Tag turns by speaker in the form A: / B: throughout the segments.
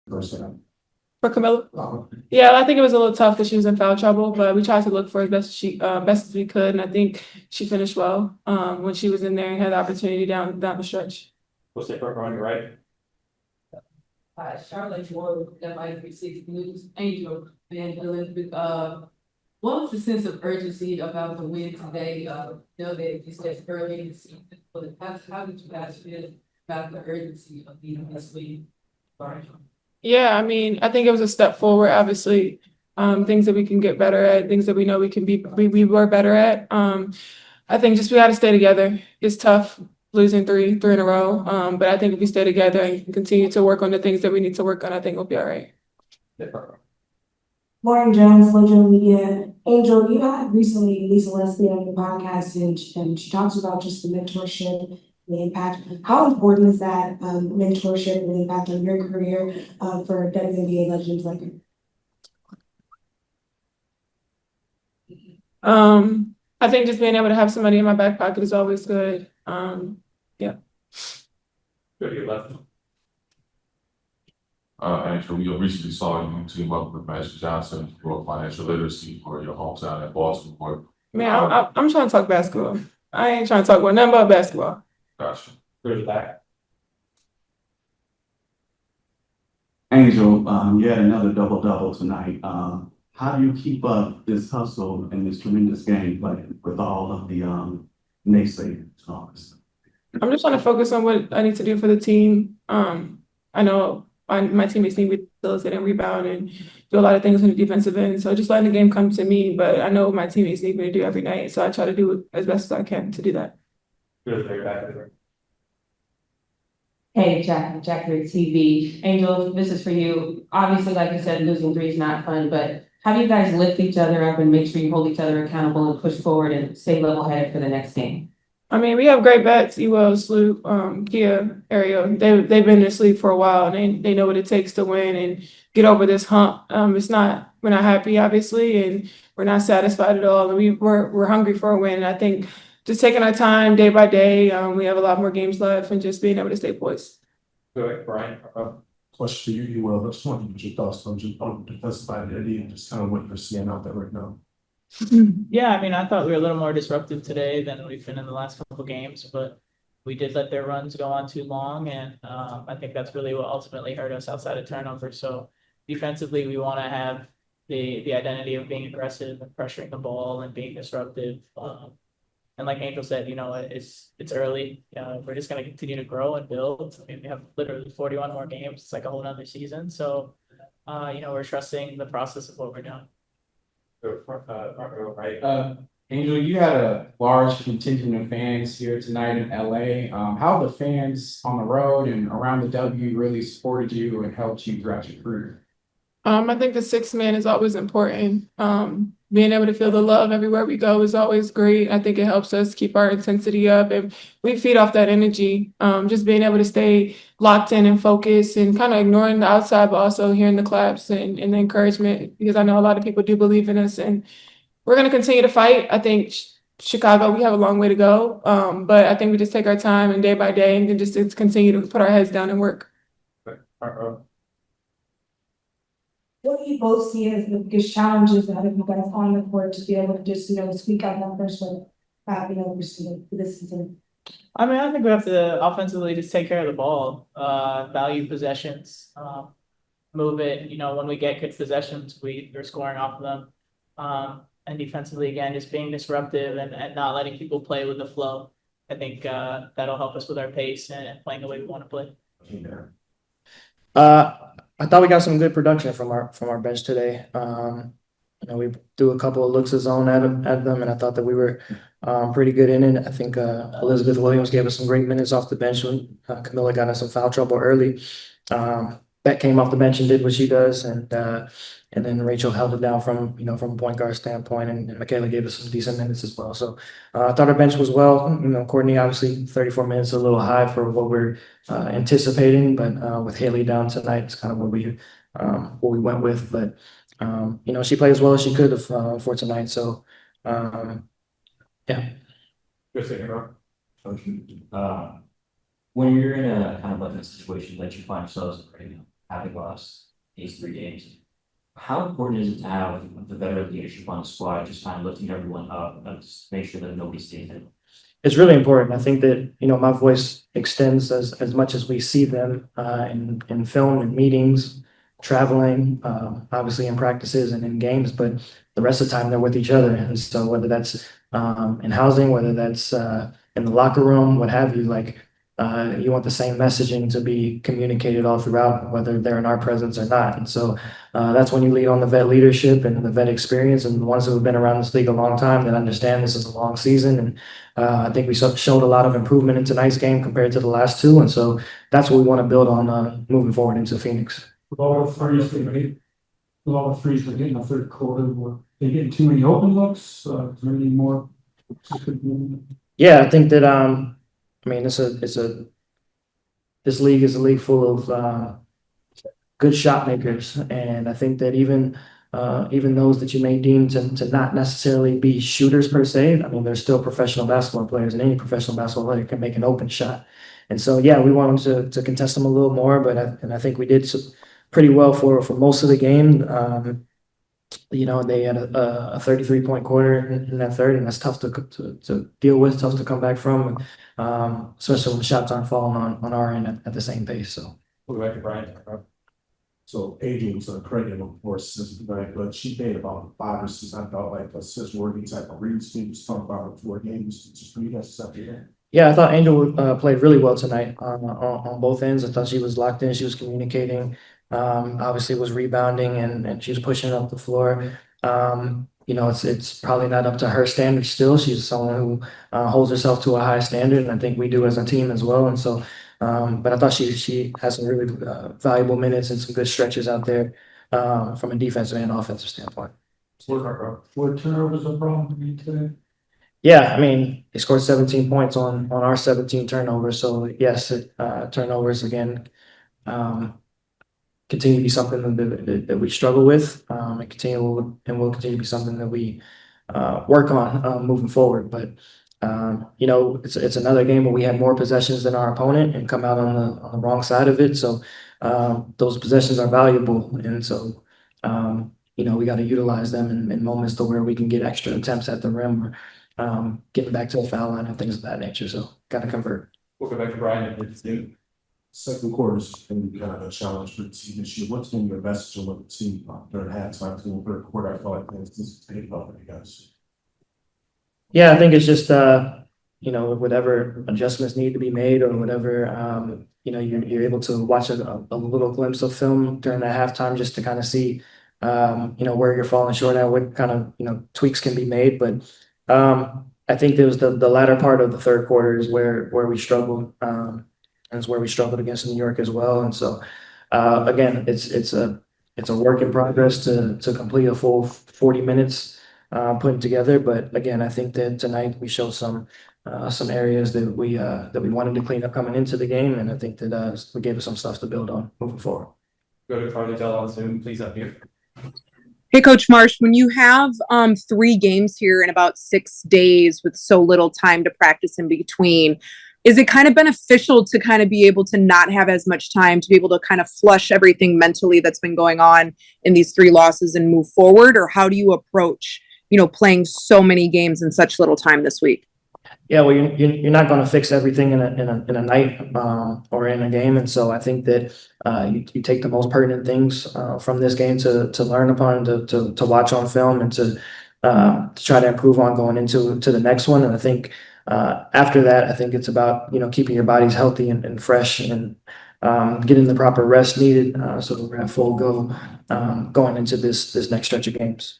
A: For Camilla? Yeah, I think it was a little tough because she was in foul trouble, but we tried to look for as best as we could, and I think she finished well when she was in there and had the opportunity down the stretch.
B: What's that on your right?
C: Charlotte Ward, FI36 News, Angel and Elizabeth. What was the sense of urgency about the win today? Know that you said early in the season, but how did you guys feel about the urgency of being this win?
A: Yeah, I mean, I think it was a step forward, obviously. Things that we can get better at, things that we know we can be, we were better at. I think just we got to stay together. It's tough losing three in a row. But I think if we stay together and continue to work on the things that we need to work on, I think we'll be all right.
D: Lauren Jones, Lojo Media. Angel, you had recently Lisa Leslie on your podcast, and she talks about just the mentorship, the impact. How important is that mentorship and impact on your career for WNBA legends like you?
A: I think just being able to have somebody in my back pocket is always good. Yeah.
B: Go to your left.
E: Actually, we recently saw you team up with Magic Johnson for financial literacy for your hometown in Baltimore.
A: Man, I'm trying to talk basketball. I ain't trying to talk about nothing but basketball.
E: Gotcha.
B: Go to the back.
F: Angel, you had another double-double tonight. How do you keep up this hustle and this tremendous game play with all of the naysayers?
A: I'm just trying to focus on what I need to do for the team. I know my teammates need me to facilitate and rebound and do a lot of things on the defensive end. So just letting the game come to me, but I know my teammates need me to do every night. So I try to do it as best as I can to do that.
B: Go to the back.
C: Hey, Jack TV. Angel, this is for you. Obviously, like you said, losing three is not fun, but how do you guys lift each other up and make sure you hold each other accountable and push forward and stay level-headed for the next game?
A: I mean, we have great vets, Ewell, Sloop, Kia, Ariel. They've been in this league for a while, and they know what it takes to win and get over this hump. We're not happy, obviously, and we're not satisfied at all. And we're hungry for a win. And I think just taking our time day by day, we have a lot more games left, and just being able to stay poised.
B: Go ahead, Brian.
G: Question to you, Will. I just want to get your thoughts on just on defensive identity and just kind of what you're seeing out there right now.
H: Yeah, I mean, I thought we were a little more disruptive today than we've been in the last couple of games, but we did let their runs go on too long, and I think that's really what ultimately hurt us outside of turnovers. So defensively, we want to have the identity of being aggressive and pressuring the ball and being disruptive. And like Angel said, it's early. We're just going to continue to grow and build. I mean, we have literally 41 more games. It's like a whole nother season. So, we're trusting the process of what we're doing.
B: Right.
I: Angel, you had a large contingent of fans here tonight in LA. How have the fans on the road and around the W really supported you and helped you throughout your career?
A: I think the sixth man is always important. Being able to feel the love everywhere we go is always great. I think it helps us keep our intensity up, and we feed off that energy. Just being able to stay locked in and focused and kind of ignoring the outside, but also hearing the claps and the encouragement, because I know a lot of people do believe in us, and we're going to continue to fight. I think Chicago, we have a long way to go, but I think we just take our time and day by day and then just continue to put our heads down and work.
D: What do you both see as the biggest challenges that you guys on the court to be able to just, speak out that first one, for this season?
H: I mean, I think we have to offensively just take care of the ball, value possessions, move it. When we get good possessions, we're scoring off of them. And defensively, again, just being disruptive and not letting people play with the flow. I think that'll help us with our pace and playing the way we want to play.
J: I thought we got some good production from our bench today. We do a couple of looks of zone at them, and I thought that we were pretty good in it. I think Elizabeth Williams gave us some great minutes off the bench when Camilla got in some foul trouble early. Beck came off the bench and did what she does, and then Rachel held it down from a point guard standpoint, and Michaela gave us some decent minutes as well. So I thought our bench was well. Courtney obviously 34 minutes, a little high for what we're anticipating, but with Haley down tonight, it's kind of what we went with. But she played as well as she could have for tonight. So yeah.
B: Good.
K: When you're in a kind of like a situation that you find yourselves in right now, having lost these 3 games. How important is it to have the veteran leadership on the squad, just kind of lifting everyone up and just make sure that nobody stays in?
J: It's really important. I think that, my voice extends as much as we see them in film and meetings, traveling, obviously in practices and in games, but the rest of the time they're with each other. And so whether that's in housing, whether that's in the locker room, what have you, like you want the same messaging to be communicated all throughout, whether they're in our presence or not. And so that's when you lead on the vet leadership and the vet experience and the ones who have been around this league a long time that understand this is a long season. And I think we showed a lot of improvement in tonight's game compared to the last two. And so that's what we want to build on moving forward into Phoenix.
G: With all the threes they made, with all the threes they get in the third quarter, were they getting too many open looks? Is there any more?
J: Yeah, I think that this league is a league full of good shot makers, and I think that even those that you may deem to not necessarily be shooters per se, I mean, they're still professional basketball players, and any professional basketball player can make an open shot. And so, yeah, we wanted to contest them a little more, but I think we did pretty well for most of the game. They had a 33-point quarter in that third, and that's tough to deal with, tough to come back from, especially when the shots aren't falling on our end at the same pace. So
B: We'll go back to Brian.
G: So Angel was credited for assists tonight, but she made about 5 or 6, I thought, like assist worthy type of reads. She was talking about 4 games. Just you guys stuff here.
J: yeah, I thought Angel played really well tonight on both ends. I thought she was locked in. She was communicating. Obviously was rebounding and she was pushing up the floor. It's probably not up to her standards still. She's someone who holds herself to a high standard, and I think we do as a team as well. And so, but I thought she has some really valuable minutes and some good stretches out there from a defensive and offensive standpoint.
G: Were turnovers a problem to me today?
J: Yeah, I mean, they scored 17 points on our 17 turnovers. So yes, turnovers again. Continue to be something that we struggle with, and will continue to be something that we work on moving forward. But it's another game where we had more possessions than our opponent and come out on the wrong side of it. So those possessions are valuable, and so we got to utilize them in moments to where we can get extra attempts at the rim or getting back to the foul line and things of that nature. So got to convert.
B: We'll go back to Brian and Steve.
G: Second quarter's been kind of a challenge for the team this year. What's been your message with the team during halftime to the third quarter? I feel like this is paid off for you guys.
J: Yeah, I think it's just whatever adjustments need to be made or whatever you're able to watch a little glimpse of film during that halftime just to kind of see where you're falling short at, what kind of tweaks can be made. But I think there was the latter part of the third quarter is where we struggled. And it's where we struggled against New York as well. And so again, it's a work in progress to complete a full 40 minutes putting together. But again, I think that tonight we showed some areas that we wanted to clean up coming into the game, and I think that we gave us some stuff to build on moving forward.
B: Go to Carly Dell on Zoom, please unmute.
L: Hey, Coach Marsh, when you have 3 games here in about 6 days with so little time to practice in between, is it kind of beneficial to kind of be able to not have as much time to be able to kind of flush everything mentally that's been going on in these 3 losses and move forward? Or how do you approach, playing so many games in such little time this week?
J: Yeah, well, you're not going to fix everything in a night or in a game, and so I think that you take the most pertinent things from this game to learn upon, to watch on film, and to try to improve on going into the next one. And I think after that, I think it's about keeping your bodies healthy and fresh and getting the proper rest needed so that we're at full go going into this next stretch of games.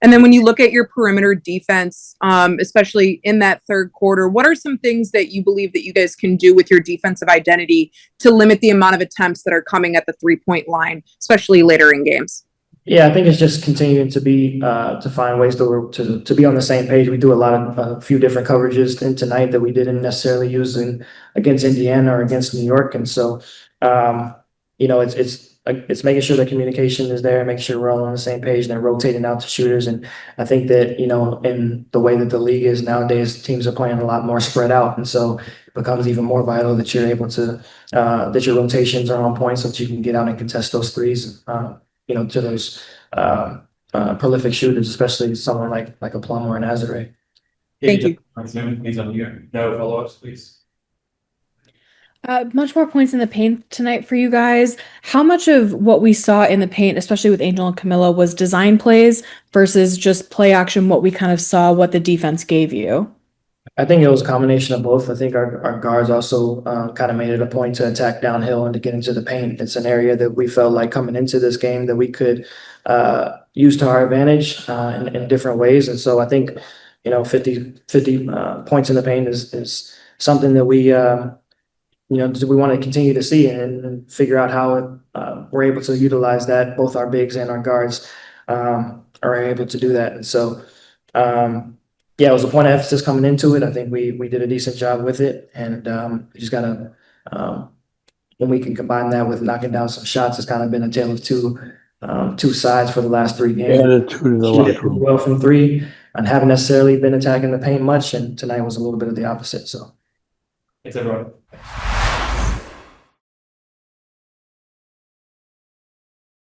L: And then when you look at your perimeter defense, especially in that third quarter, what are some things that you believe that you guys can do with your defensive identity to limit the amount of attempts that are coming at the 3-point line, especially later in games?
J: Yeah, I think it's just continuing to be to find ways to be on the same page. We do a few different coverages in tonight that we didn't necessarily use against Indiana or against New York, and so it's it's making sure the communication is there, making sure we're all on the same page, and then rotating out the shooters. And I think that, you know, in the way that the league is nowadays, teams are playing a lot more spread out. And so it becomes even more vital that you're able to, that your rotations are on point so that you can get out and contest those threes, you know, to those prolific shooters, especially someone like a Plum or an Azare.
L: Thank you.
B: Please unmute. No follow-ups, please.
M: Much more points in the paint tonight for you guys. How much of what we saw in the paint, especially with Angel and Camilla, was design plays versus just play action, what we kind of saw, what the defense gave you?
J: I think it was a combination of both. I think our guards also kind of made it a point to attack downhill and to get into the paint. It's an area that we felt like coming into this game that we could use to our advantage in different ways. And so I think, you know, 50 points in the paint is something that we, you know, we want to continue to see and figure out how we're able to utilize that. Both our bigs and our guards are able to do that. And so, yeah, it was a point of emphasis coming into it. I think we did a decent job with it. And we just got to, when we can combine that with knocking down some shots, it's kind of been a tale of two sides for the last 3 games.
N: Attitude in the
J: Shooting
N: locker room.
J: well from 3 and haven't necessarily been attacking the paint much. And tonight was a little bit of the opposite. So.
B: Thanks, everyone.